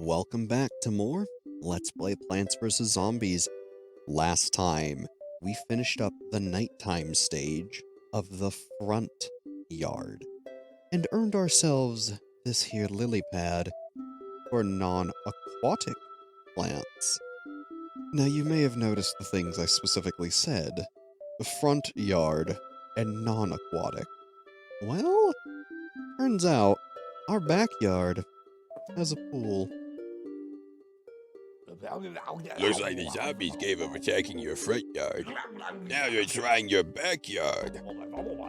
Welcome back to more Let's Play Plants vs. Zombies. Last time, we finished up the nighttime stage of the front yard and earned ourselves this here lily pad for non-aquatic plants. Now you may have noticed the things I specifically said. The front yard and non-aquatic. Well, turns out our backyard has a pool. Looks like the zombies gave up attacking your front yard. Now they're trying your backyard.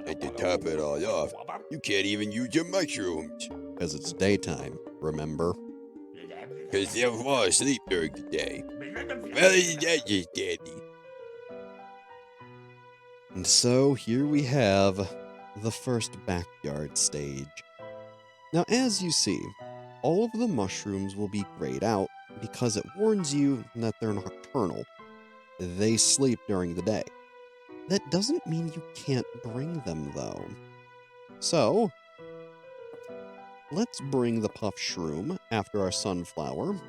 And to top it all off, you can't even use your mushrooms. Because it's daytime, remember? Because they'll fall asleep during the day. Well, that's just dandy. And so here we have the first backyard stage. Now as you see, all of the mushrooms will be grayed out because it warns you that they're nocturnal. They sleep during the day. That doesn't mean you can't bring them though. So, let's bring the puff shroom after our sunflower,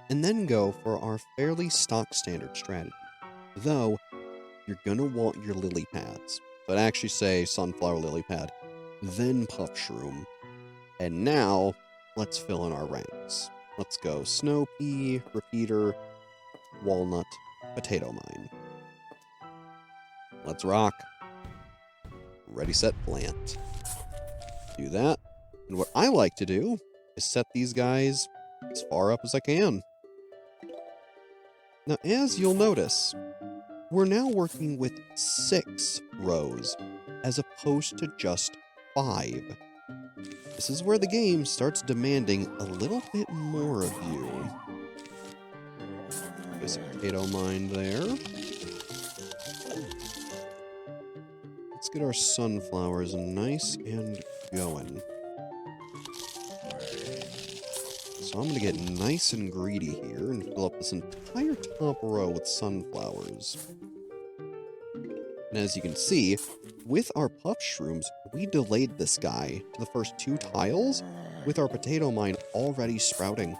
and then go for our fairly stock standard strategy. Though, you're gonna want your lily pads. So I'd actually say sunflower lily pad, then puff shroom. And now, let's fill in our ranks. Let's go snow pea, repeater, walnut, potato mine. Let's rock. Ready, set, plant. Do that. And what I like to do is set these guys as far up as I can. Now, as you'll notice, we're now working with 6 rows as opposed to just 5. This is where the game starts demanding a little bit more of you. There's a potato mine there. Let's get our sunflowers nice and going. So I'm going to get nice and greedy here and fill up this entire top row with sunflowers. And as you can see, with our puff shrooms, we delayed this guy to the first 2 tiles with our potato mine already sprouting.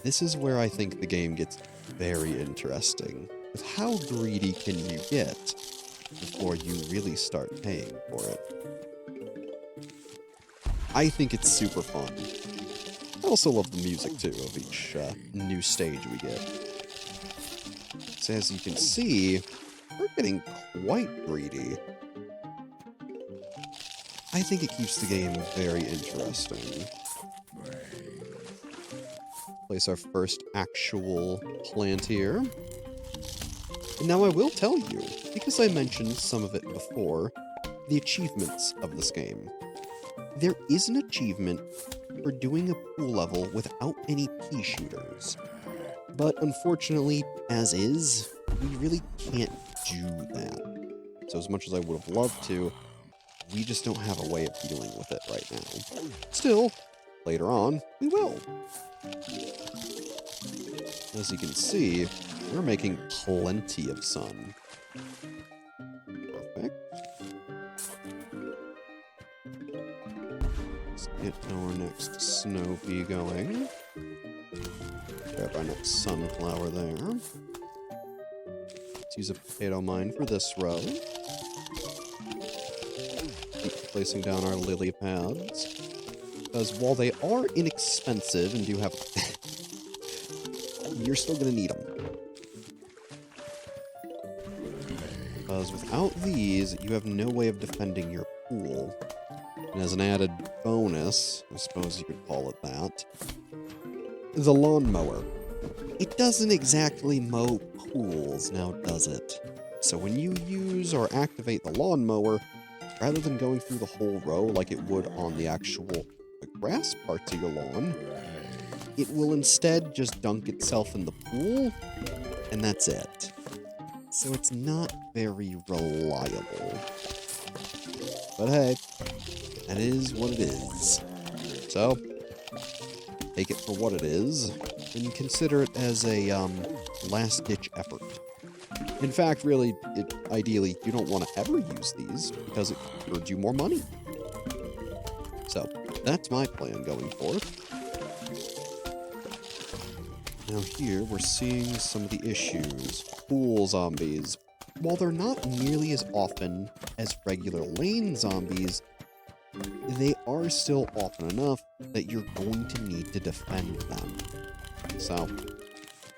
This is where I think the game gets very interesting. With how greedy can you get before you really start paying for it? I think it's super fun. I also love the music too of each new stage we get. So as you can see, we're getting quite greedy. I think it keeps the game very interesting. Place our first actual plant here. And now I will tell you, because I mentioned some of it before, the achievements of this game. There is an achievement for doing a pool level without any pea shooters. But unfortunately, as is, we really can't do that. So as much as I would have loved to, we just don't have a way of dealing with it right now. Still, later on, we will. As you can see, we're making plenty of sun. Perfect. Let's get our next snow pea going. Grab our next sunflower there. Let's use a potato mine for this row. Keep placing down our lily pads. Because while they are inexpensive and do have... you're still going to need them. Because without these, you have no way of defending your pool. And as an added bonus, I suppose you could call it that, the lawnmower. It doesn't exactly mow pools, now does it? So when you use or activate the lawnmower, rather than going through the whole row like it would on the actual grass parts of your lawn, it will instead just dunk itself in the pool, and that's it. So it's not very reliable. But hey, that is what it is. So, take it for what it is, and consider it as a last-ditch effort. In fact, really, ideally, you don't want to ever use these, because it earns you more money. So, that's my plan going forth. Now here, we're seeing some of the issues. Pool zombies. While they're not nearly as often as regular lane zombies, they are still often enough that you're going to need to defend them. So,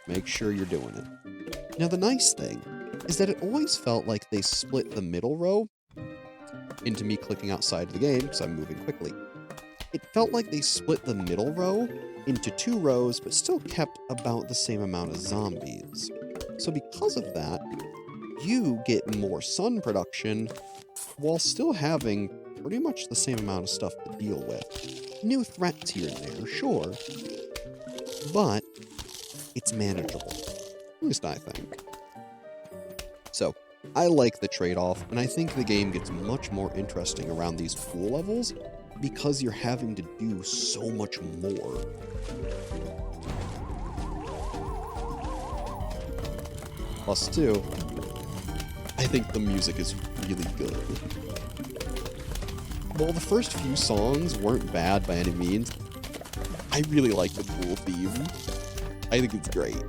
make sure you're doing it. Now the nice thing is that it always felt like they split the middle row into me clicking outside of the game because I'm moving quickly. It felt like they split the middle row into 2 rows but still kept about the same amount of zombies. So because of that, you get more sun production while still having pretty much the same amount of stuff to deal with. New threats here and there, sure, but it's manageable. At least I think. So, I like the trade-off, and I think the game gets much more interesting around these pool levels because you're having to do so much more. Plus 2, I think the music is really good. While the first few songs weren't bad by any means, I really like the pool theme. I think it's great.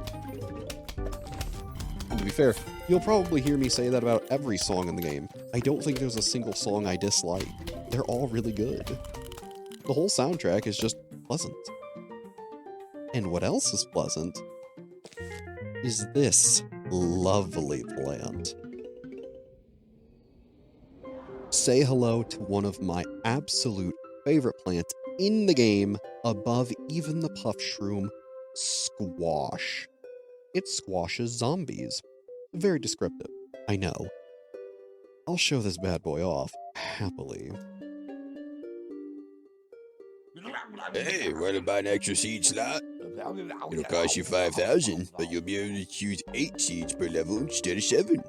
And to be fair, you'll probably hear me say that about every song in the game. I don't think there's a single song I dislike. They're all really good. The whole soundtrack is just pleasant. And what else is pleasant is this lovely plant. Say hello to one of my absolute favorite plants in the game, above even the puff shroom, Squash. It squashes zombies. Very descriptive, I know. I'll show this bad boy off, happily. Hey, wanna buy an extra seed slot? It'll cost you 5,000, but you'll be able to choose 8 seeds per level instead of 7.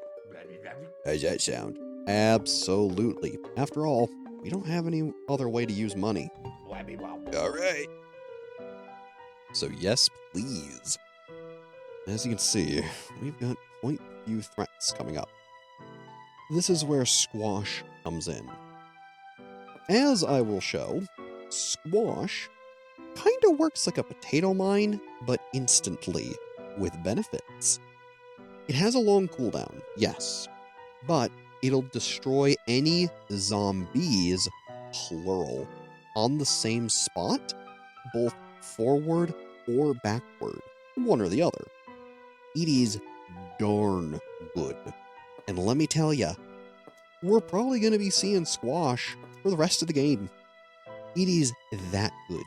How's that sound? Absolutely. After all, we don't have any other way to use money. Alright. So yes, please. As you can see, we've got quite a few threats coming up. This is where Squash comes in. As I will show, Squash kinda works like a potato mine, but instantly, with benefits. It has a long cooldown, yes, but it'll destroy any zombies, plural, on the same spot, both forward or backward, one or the other. It is darn good. And let me tell ya, we're probably going to be seeing Squash for the rest of the game. It is that good.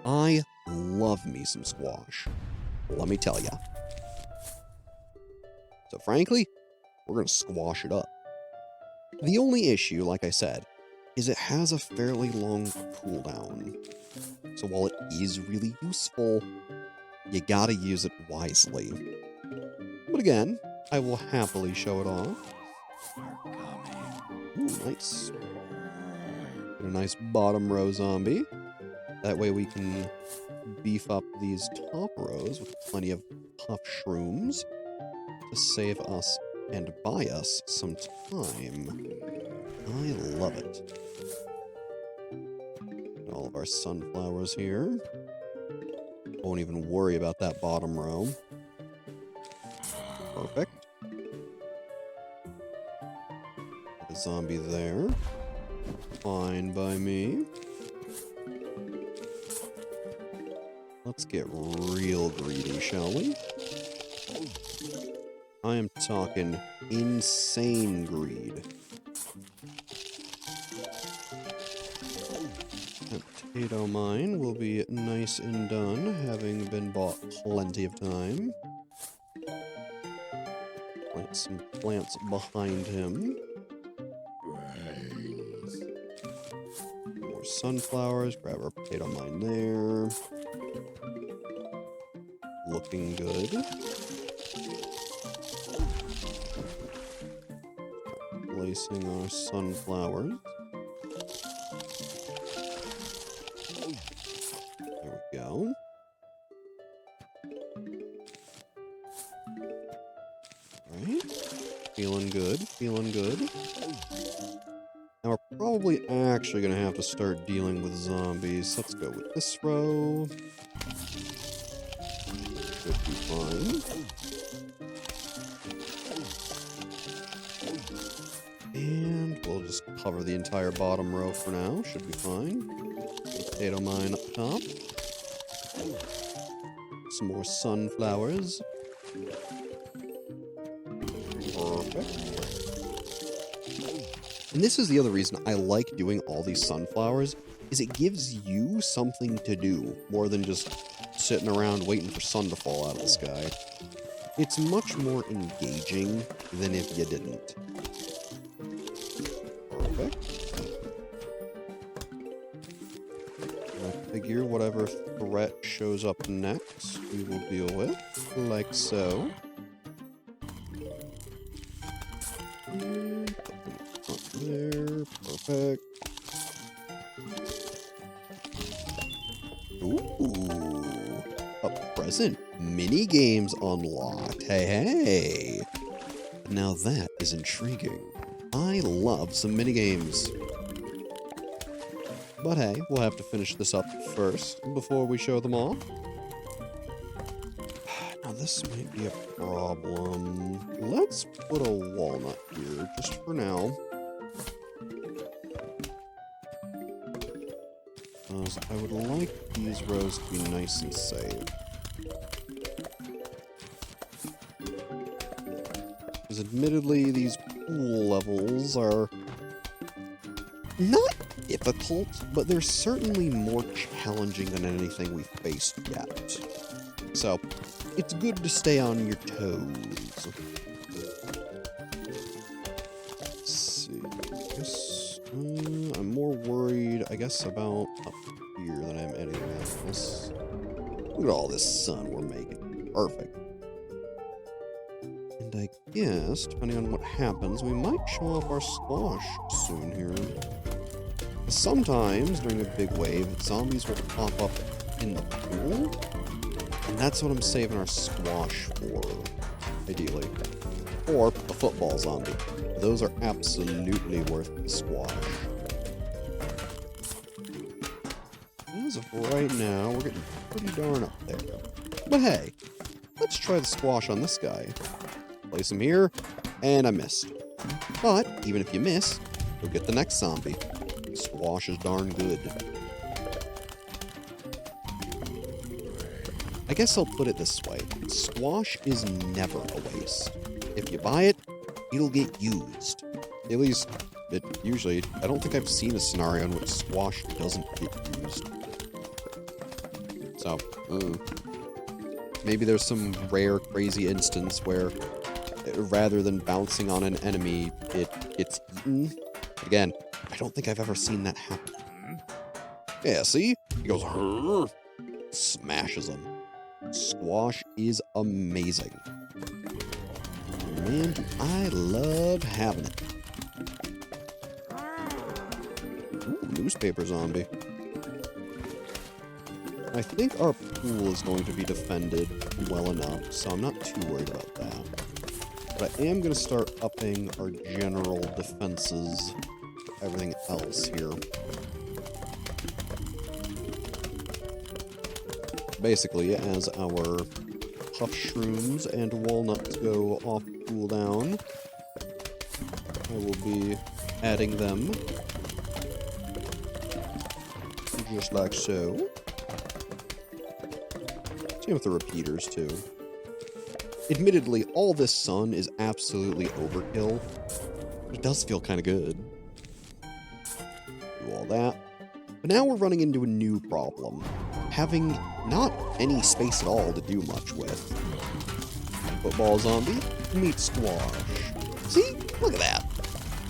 I love me some Squash. Let me tell ya. So frankly, we're going to squash it up. The only issue, like I said, is it has a fairly long cooldown. So while it is really useful, you gotta use it wisely. But again, I will happily show it off. Ooh, nice. Get a nice bottom row zombie. That way we can beef up these top rows with plenty of puff shrooms to save us and buy us some time. I love it. Get all of our sunflowers here. Won't even worry about that bottom row. Perfect. Get a zombie there. Fine by me. Let's get real greedy, shall we? I am talking insane greed. That potato mine will be nice and done, having been bought plenty of time. Plant some plants behind him. More sunflowers, grab our potato mine there. Looking good. Placing our sunflowers. There we go. Alright. Feeling good, feeling good. Now we're probably actually going to have to start dealing with zombies. Let's go with this row. Should be fine. And we'll just cover the entire bottom row for now. Should be fine. Potato mine up top. Some more sunflowers. Perfect. And this is the other reason I like doing all these sunflowers, is it gives you something to do, more than just sitting around waiting for sun to fall out of the sky. It's much more engaging than if you didn't. Perfect. I figure whatever threat shows up next, we will deal with, like so. And up there, perfect. Ooh, a present. Mini games unlocked. Hey, hey. Now that is intriguing. I love some mini games. But hey, we'll have to finish this up first before we show them off. Now this might be a problem. Let's put a walnut here just for now. I would like these rows to be nice and safe. Because admittedly, these pool levels are not difficult, but they're certainly more challenging than anything we've faced yet. So, it's good to stay on your toes. Let's see. I'm more worried, I guess, about up here than I am anything else. Look at all this sun we're making. Perfect. And I guess, depending on what happens, we might show off our squash soon here. Sometimes, during a big wave, zombies will pop up in the pool, and that's what I'm saving our squash for, ideally. Or a football zombie. Those are absolutely worth the squash. As of right now, we're getting pretty darn up there. But hey, let's try the squash on this guy. Place him here, and I missed. But, even if you miss, you'll get the next zombie. Squash is darn good. I guess I'll put it this way. Squash is never a waste. If you buy it, it'll get used. At least, it usually... I don't think I've seen a scenario in which squash doesn't get used. So, maybe there's some rare, crazy instance where, rather than bouncing on an enemy, it gets eaten. Again, I don't think I've ever seen that happen. Yeah, see? He goes, "Hurr," smashes him. Squash is amazing. Man, do I love having it. Ooh, newspaper zombie. I think our pool is going to be defended well enough, so I'm not too worried about that. But I am going to start upping our general defenses for everything else here. Basically, as our puff shrooms and walnuts go off cooldown, I will be adding them. Just like so. Same with the repeaters, too. Admittedly, all this sun is absolutely overkill, but it does feel kind of good. Do all that. But now we're running into a new problem. Having not any space at all to do much with. Football zombie meets squash. See? Look at that.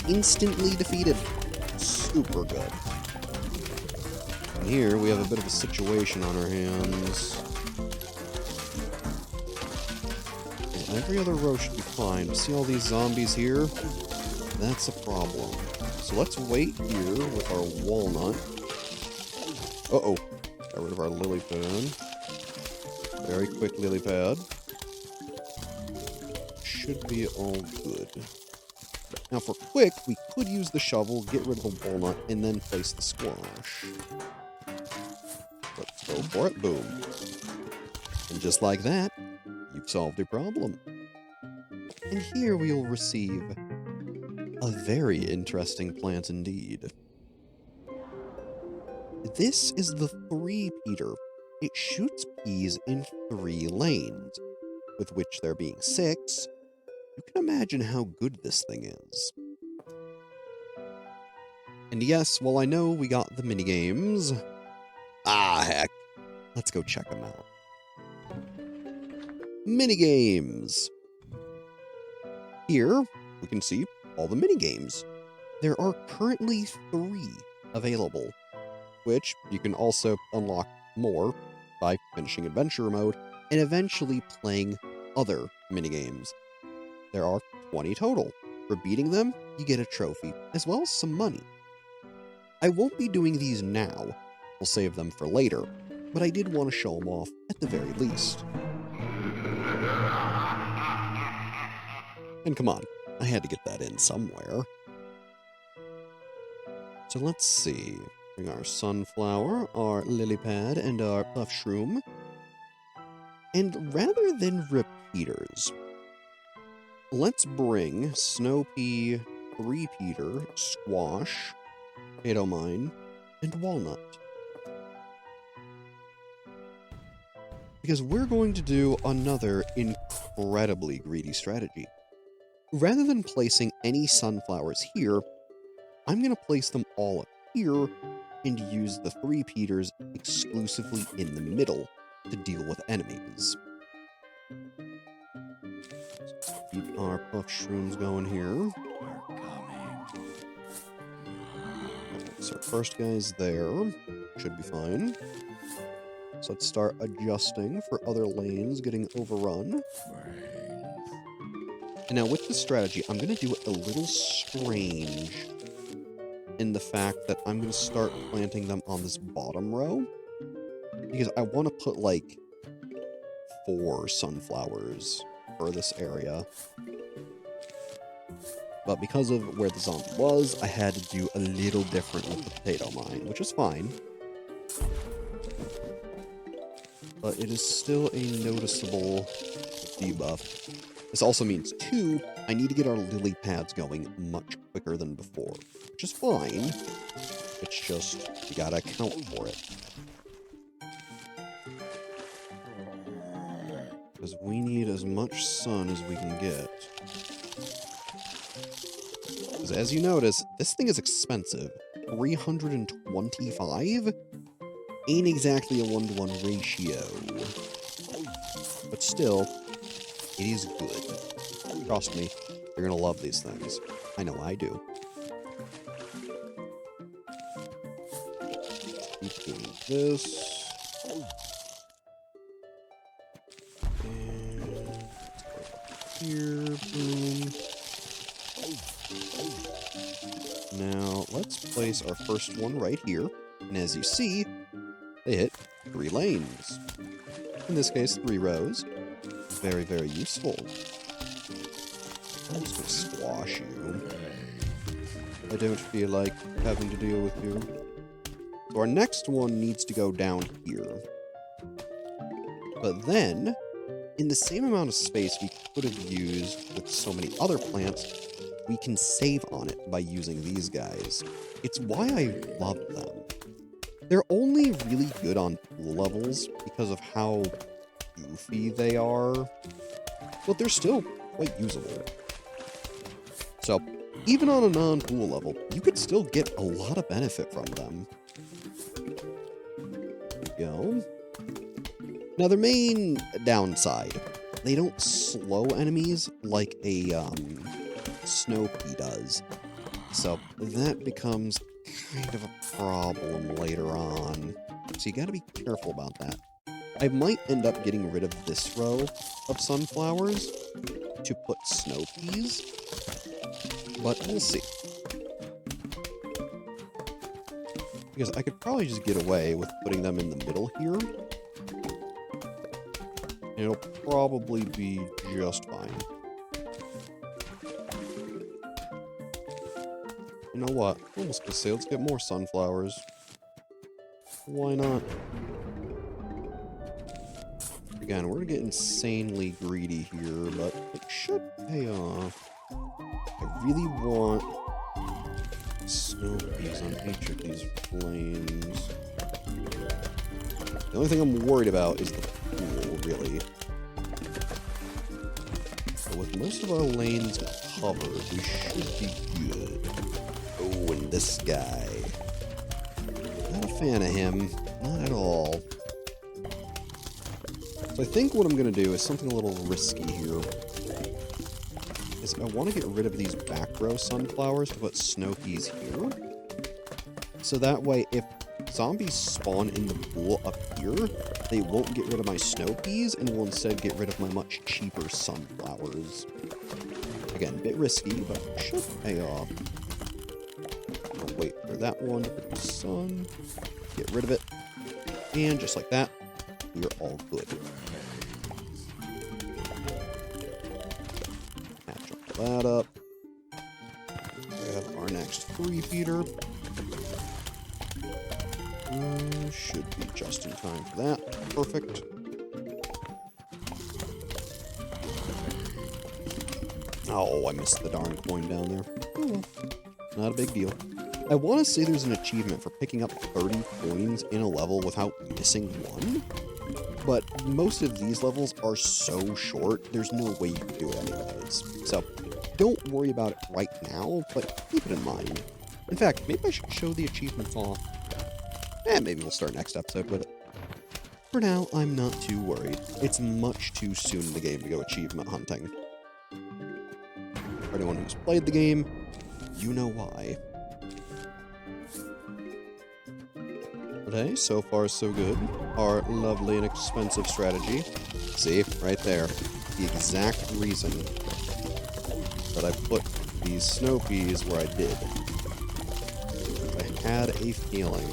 Instantly defeated. Super good. And here we have a bit of a situation on our hands. Every other row should be fine. See all these zombies here? That's a problem. So let's wait here with our walnut. Uh-oh. Got rid of our lily pad. Very quick lily pad. Should be all good. Now for quick, we could use the shovel, get rid of the walnut, and then place the squash. Let's go for it. Boom. And just like that, you've solved a problem. And here we'll receive a very interesting plant indeed. This is the three peater. It shoots peas in 3 lanes, with which there being 6. You can imagine how good this thing is. And yes, while I know we got the minigames, heck, let's go check them out. Minigames! Here, we can see all the minigames. There are currently 3 available, which you can also unlock more by finishing adventure mode and eventually playing other minigames. There are 20 total. For beating them, you get a trophy, as well as some money. I won't be doing these now, we'll save them for later, but I did want to show them off at the very least. And come on, I had to get that in somewhere. So let's see. Bring our sunflower, our lily pad, and our puff shroom. And rather than repeaters, let's bring snow pea, 3-peater, squash, potato mine, and walnut. Because we're going to do another incredibly greedy strategy. Rather than placing any sunflowers here, I'm going to place them all up here and use the 3-peaters exclusively in the middle to deal with enemies. So keep our puff shrooms going here. So first guy's there. Should be fine. So let's start adjusting for other lanes getting overrun. And now with this strategy, I'm going to do it a little strange in the fact that I'm going to start planting them on this bottom row. Because I want to put like 4 sunflowers for this area. But because of where the zombie was, I had to do a little different with the potato mine, which is fine. But it is still a noticeable debuff. This also means, too, I need to get our lily pads going much quicker than before, which is fine. It's just, you gotta account for it. Because we need as much sun as we can get. Because as you notice, this thing is expensive. 325? Ain't exactly a 1-to-1 ratio. But still, it is good. Trust me, you're gonna love these things. I know I do. Keep doing this. And let's go up here, boom. Now, let's place our first one right here. And as you see, they hit 3 lanes. In this case, 3 rows. Very, very useful. I'm just gonna squash you. I don't feel like having to deal with you. So our next one needs to go down here. But then, in the same amount of space we could have used with so many other plants, we can save on it by using these guys. It's why I love them. They're only really good on pool levels because of how goofy they are, but they're still quite usable. So, even on a non-pool level, you could still get a lot of benefit from them. There we go. Now, their main downside, they don't slow enemies like a snow pea does. So, that becomes kind of a problem later on. So you gotta be careful about that. I might end up getting rid of this row of sunflowers to put snow peas, but we'll see. Because I could probably just get away with putting them in the middle here. And it'll probably be just fine. You know what? I'm almost gonna say, let's get more sunflowers. Why not? Again, we're gonna get insanely greedy here, but it should pay off. I really want snow peas on each of these flames. The only thing I'm worried about is the pool, really. So with most of our lanes covered, we should be good. Oh, and this guy. Not a fan of him. Not at all. So I think what I'm going to do is something a little risky here. Is I want to get rid of these back row sunflowers to put snow peas here. So that way, if zombies spawn in the pool up here, they won't get rid of my snow peas and will instead get rid of my much cheaper sunflowers. Again, a bit risky, but should pay off. I'll wait for that one to put the sun. Get rid of it. And just like that, we're all good. Match that up. Grab our next 3-feeder. Should be just in time for that. Perfect. Oh, I missed the darn coin down there. Oh well. Not a big deal. I want to say there's an achievement for picking up 30 coins in a level without missing one. But most of these levels are so short, there's no way you can do it anyways. So, don't worry about it right now, but keep it in mind. In fact, maybe I should show the achievements off. Maybe we'll start next episode with it. For now, I'm not too worried. It's much too soon in the game to go achievement hunting. For anyone who's played the game, you know why. But hey, so far so good. Our lovely and expensive strategy. See, right there. The exact reason that I put these snow peas where I did. I had a feeling.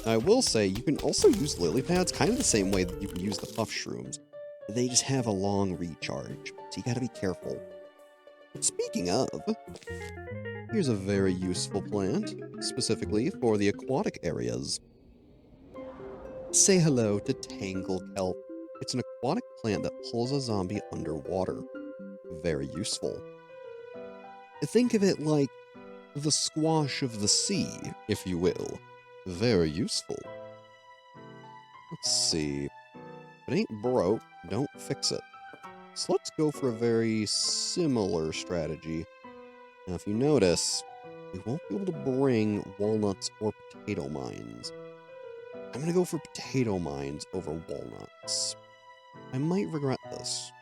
I will say, you can also use lily pads kind of the same way that you can use the puff shrooms. They just have a long recharge, so you gotta be careful. But speaking of, here's a very useful plant, specifically for the aquatic areas. Say hello to Tangle Kelp. It's an aquatic plant that pulls a zombie underwater. Very useful. Think of it like the squash of the sea, if you will. Very useful. Let's see. If it ain't broke, don't fix it. So let's go for a very similar strategy. Now, if you notice, we won't be able to bring walnuts or potato mines. I'm going to go for potato mines over walnuts. I might regret this.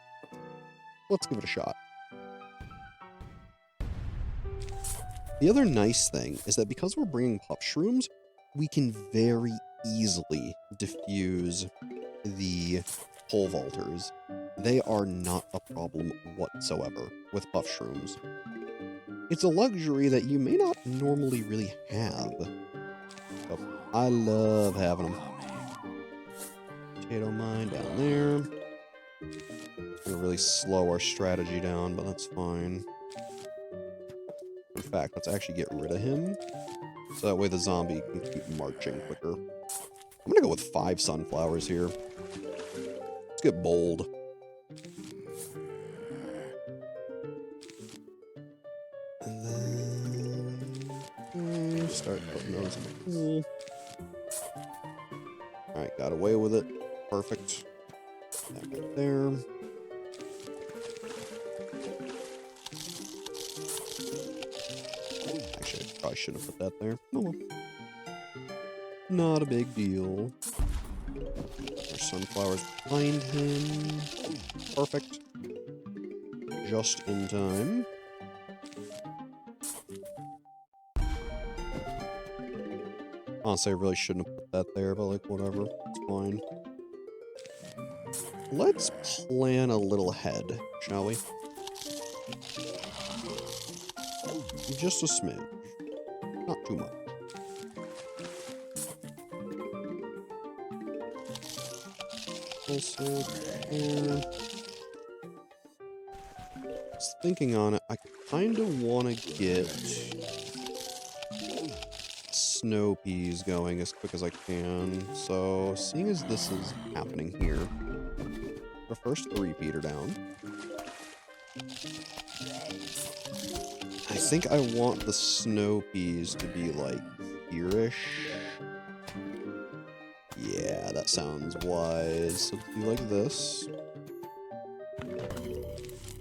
Let's give it a shot. The other nice thing is that because we're bringing puff shrooms, we can very easily diffuse the pole vaulters. They are not a problem whatsoever with puff shrooms. It's a luxury that you may not normally really have. But I love having them. Potato mine down there. Gonna really slow our strategy down, but that's fine. In fact, let's actually get rid of him. So that way the zombie can keep marching quicker. I'm gonna go with 5 sunflowers here. Let's get bold. And then start putting those in the pool. Alright, got away with it. Perfect. That right there. Actually, I probably shouldn't have put that there. Oh well. Not a big deal. Our sunflowers behind him. Perfect. Just in time. Honestly, I really shouldn't have put that there, but like, whatever. It's fine. Let's plan a little ahead, shall we? Just a smidge. Not too much. Also, just thinking on it, I kind of want to get snow peas going as quick as I can. So, seeing as this is happening here, the first 3-peater down. I think I want the snow peas to be like here-ish. Yeah, that sounds wise. So do like this.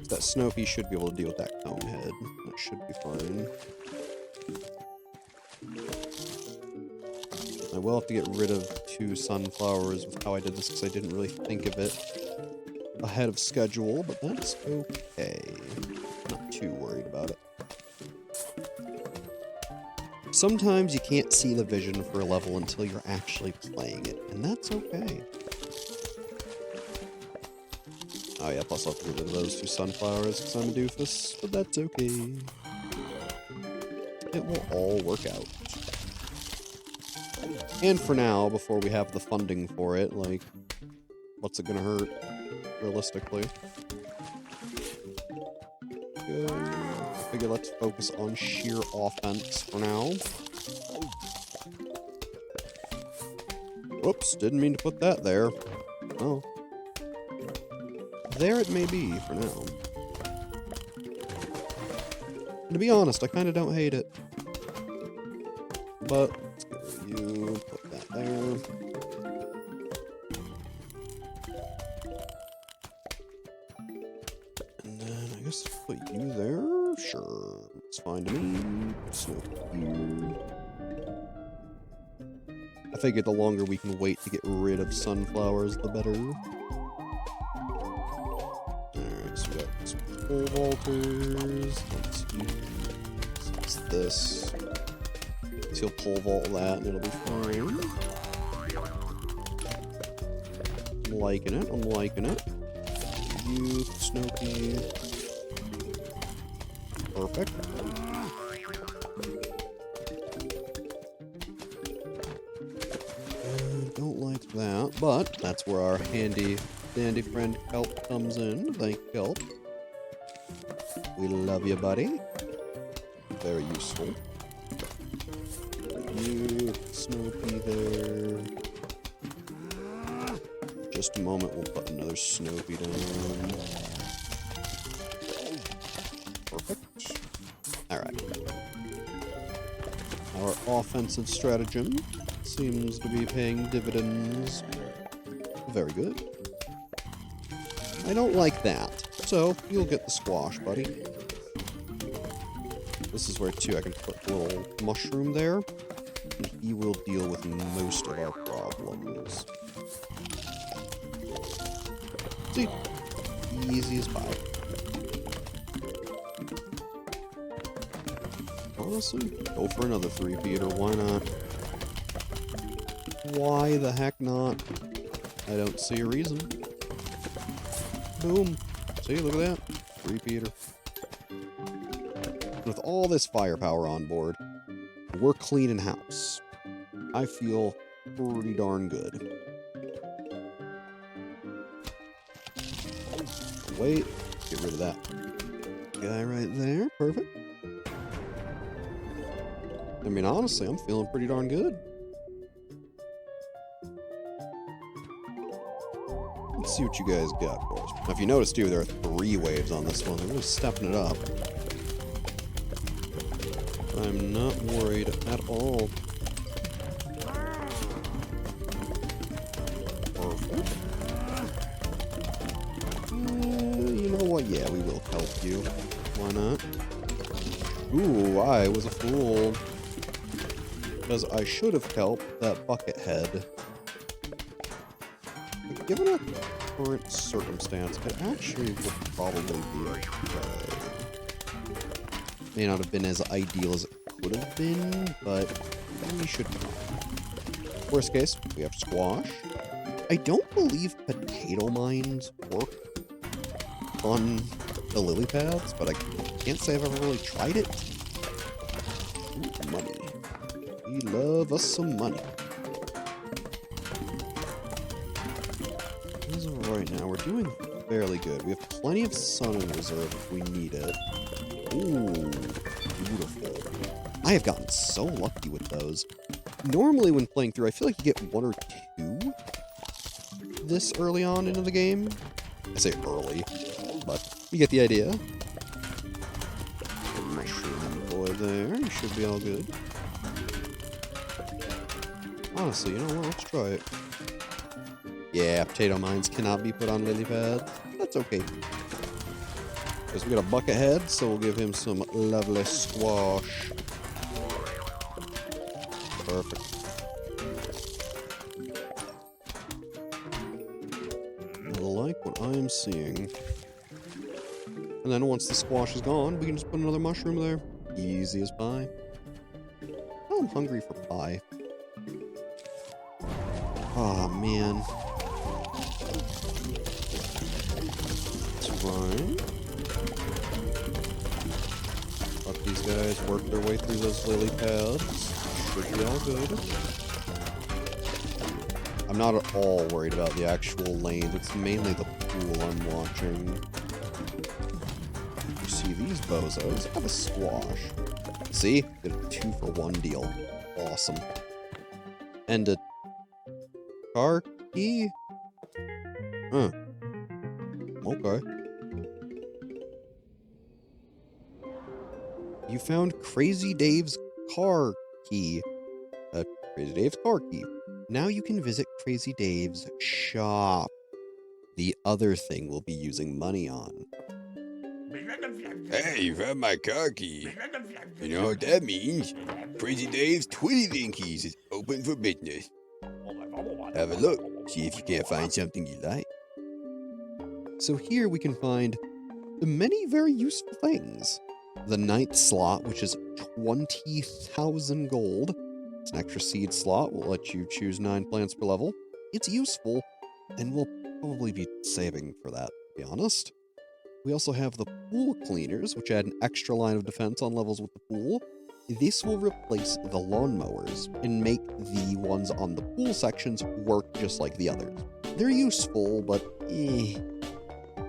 That snow pea should be able to deal with that cone head. That should be fine. I will have to get rid of 2 sunflowers with how I did this because I didn't really think of it ahead of schedule, but that's okay. Not too worried about it. Sometimes you can't see the vision for a level until you're actually playing it, and that's okay. Oh yeah, plus I'll have to get rid of those 2 sunflowers because I'm a doofus, but that's okay. It will all work out. And for now, before we have the funding for it, like, what's it gonna hurt, realistically? Good. I figure let's focus on sheer offense for now. Whoops, didn't mean to put that there. Oh. There it may be for now. And to be honest, I kind of don't hate it. But let's get rid of you, put that there. And then I guess put you there. Sure, it's fine to me. Snow you. I figured the longer we can wait to get rid of sunflowers, the better. Alright, so we got some pole vaulters. Let's use this. So he'll pole vault that and it'll be fine. I'm liking it, I'm liking it. You, snow pea. Perfect. Don't like that, but that's where our handy dandy friend Kelp comes in. Thank you, Kelp. We love you, buddy. Very useful. You, snow pea there. Just a moment, we'll put another snow pea down. Perfect. Alright. Our offensive stratagem seems to be paying dividends. Very good. I don't like that, so you'll get the squash, buddy. This is where, too, I can put a little mushroom there, and he will deal with most of our problems. See? Easy as pie. Honestly, go for another 3-peater, why not? Why the heck not? I don't see a reason. Boom. See, look at that. 3-peater. With all this firepower on board, we're cleaning house. I feel pretty darn good. Wait, get rid of that guy right there. Perfect. I mean, honestly, I'm feeling pretty darn good. Let's see what you guys got for us. Now, if you notice, too, there are 3 waves on this one. They're really stepping it up. But I'm not worried at all. Perfect. You know what? Yeah, we will help you. Why not? Ooh, I was a fool. Because I should have helped that bucket head. But given our current circumstance, it actually would probably be okay. May not have been as ideal as it could have been, but we should be fine. Worst case, we have squash. I don't believe potato mines work on the lily pads, but I can't say I've ever really tried it. Ooh, money. We love us some money. As of right now, we're doing fairly good. We have plenty of sun in reserve if we need it. Ooh, beautiful. I have gotten so lucky with those. Normally when playing through, I feel like you get 1 or 2 this early on into the game. I say early, but you get the idea. Mushroom boy there, you should be all good. Honestly, you know what, let's try it. Yeah, potato mines cannot be put on lily pads. That's okay. Because we got a bucket head, so we'll give him some lovely squash. Perfect. I like what I am seeing. And then once the squash is gone, we can just put another mushroom there. Easy as pie. Oh, I'm hungry for pie. Oh, man. That's fine. Let these guys work their way through those lily pads. Should be all good. I'm not at all worried about the actual lane. It's mainly the pool I'm watching. You see these bozos have a squash. See? Did a 2-for-1 deal. Awesome. And a car key? Huh. Okay. You found Crazy Dave's car key. Crazy Dave's car key. Now you can visit Crazy Dave's shop. The other thing we'll be using money on. Hey, you found my car key. You know what that means? Crazy Dave's Twitty Dinkies is open for business. Have a look. See if you can't find something you like. So here we can find many very useful things. The 9th slot, which is 20,000 gold. It's an extra seed slot. Will let you choose 9 plants per level. It's useful, and we'll probably be saving for that, to be honest. We also have the pool cleaners, which add an extra line of defense on levels with the pool. This will replace the lawnmowers and make the ones on the pool sections work just like the others. They're useful, but eh.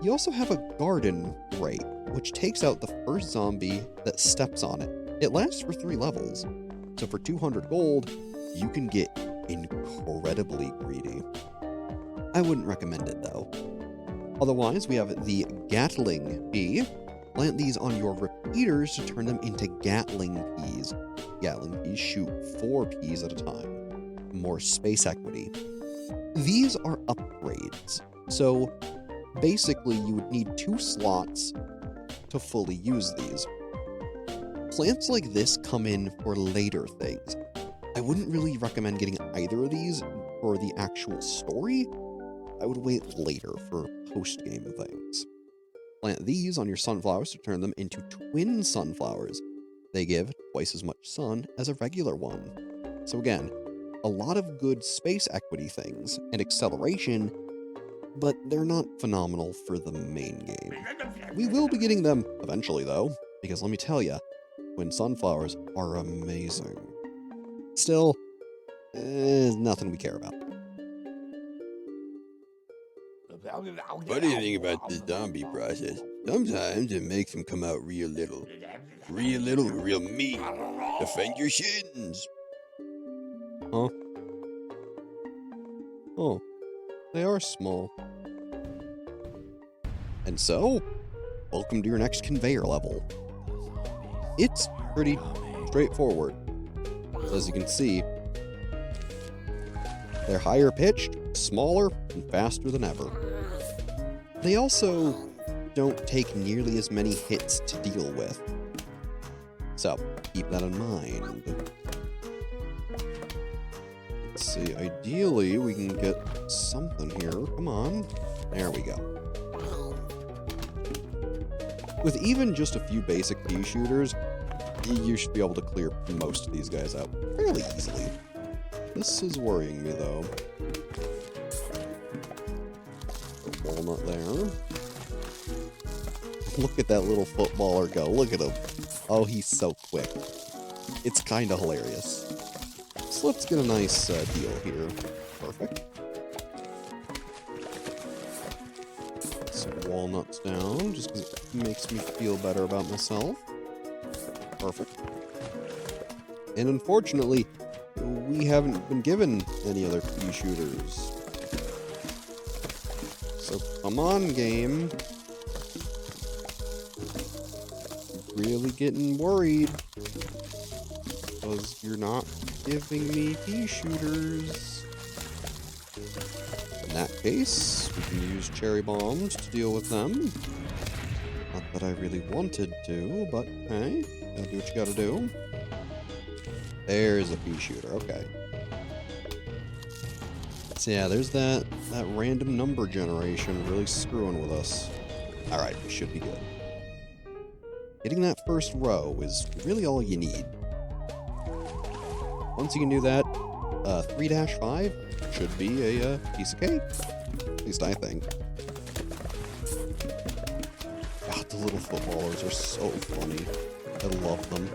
You also have a garden rate, which takes out the first zombie that steps on it. It lasts for 3 levels, so for 200 gold, you can get incredibly greedy. I wouldn't recommend it though. Otherwise, we have the Gatling Pea. Plant these on your repeaters to turn them into Gatling Peas. Gatling Peas shoot 4 peas at a time. More space equity. These are upgrades, so basically you would need 2 slots to fully use these. Plants like this come in for later things. I wouldn't really recommend getting either of these for the actual story. I would wait later for post-game things. Plant these on your sunflowers to turn them into twin sunflowers. They give twice as much sun as a regular one. So again, a lot of good space equity things and acceleration, but they're not phenomenal for the main game. We will be getting them eventually though, because let me tell you, twin sunflowers are amazing. Still, nothing we care about. Funny thing about the zombie process, sometimes it makes them come out real little. Real little, real mean. Defend your shins. Huh? Oh, they are small. And so, welcome to your next conveyor level. It's pretty straightforward. As you can see, they're higher pitched, smaller, and faster than ever. They also don't take nearly as many hits to deal with. So, keep that in mind. Let's see, ideally we can get something here. Come on. There we go. With even just a few basic pea shooters, you should be able to clear most of these guys out fairly easily. This is worrying me though. The walnut there. Look at that little footballer go. Look at him. Oh, he's so quick. It's kind of hilarious. So let's get a nice deal here. Perfect. Some walnuts down, just because it makes me feel better about myself. Perfect. And unfortunately, we haven't been given any other pea shooters. So come on, game. Really getting worried because you're not giving me pea shooters. In that case, we can use cherry bombs to deal with them. Not that I really wanted to, but hey, gotta do what you gotta do. There's a pea shooter, okay. So yeah, there's that random number generation really screwing with us. Alright, we should be good. Hitting that first row is really all you need. Once you can do that, 3-5 should be a piece of cake. At least I think. God, the little footballers are so funny. I love them.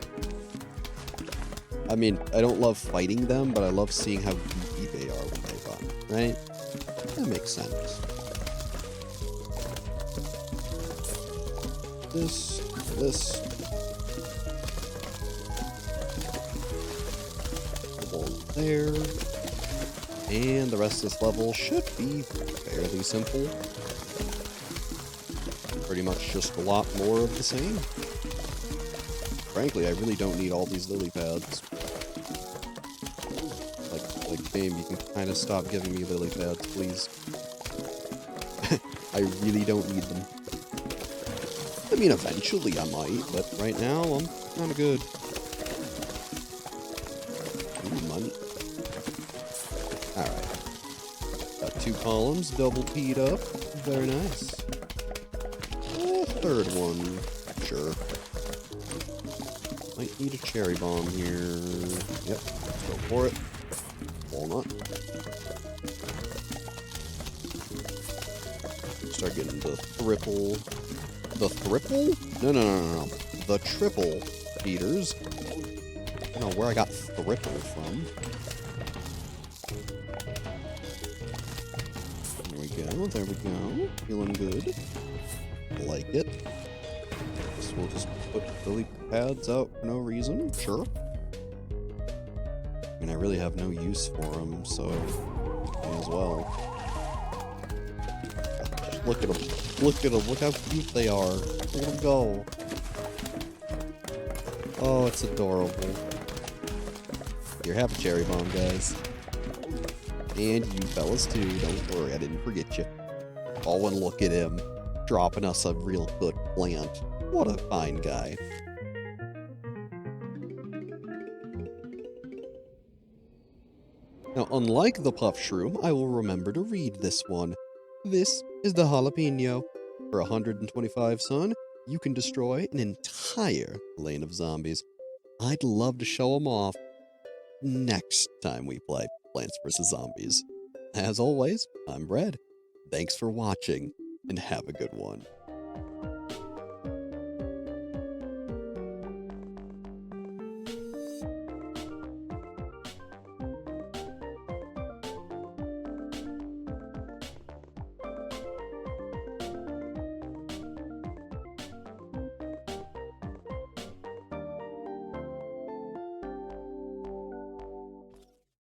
I mean, I don't love fighting them, but I love seeing how goofy they are when they run, right? That makes sense. This. There. And the rest of this level should be fairly simple. Pretty much just a lot more of the same. Frankly, I really don't need all these lily pads. Like game, you can kind of stop giving me lily pads, please. I really don't need them. I mean, eventually I might, but right now I'm kind of good. Ooh, money. Alright. Got 2 columns, double P'd up. Very nice. Third one. Sure. Might need a cherry bomb here. Yep. Go for it. Walnut. Start getting the triple. The triple? No. The triple beaters. I don't know where I got triple from. There we go. Feeling good. Like it. Guess we'll just put lily pads out for no reason. Sure. I mean, I really have no use for them, so may as well. Just look at them. Look at them. Look how cute they are. Look at them go. Oh, it's adorable. Here, have a cherry bomb, guys. And you fellas too. Don't worry, I didn't forget you. Oh, and look at him. Dropping us a real good plant. What a fine guy. Now, unlike the puff shroom, I will remember to read this one. This is the jalapeno. For 125 sun, you can destroy an entire lane of zombies. I'd love to show them off next time we play Plants vs. Zombies. As always, I'm Red. Thanks for watching, and have a good one.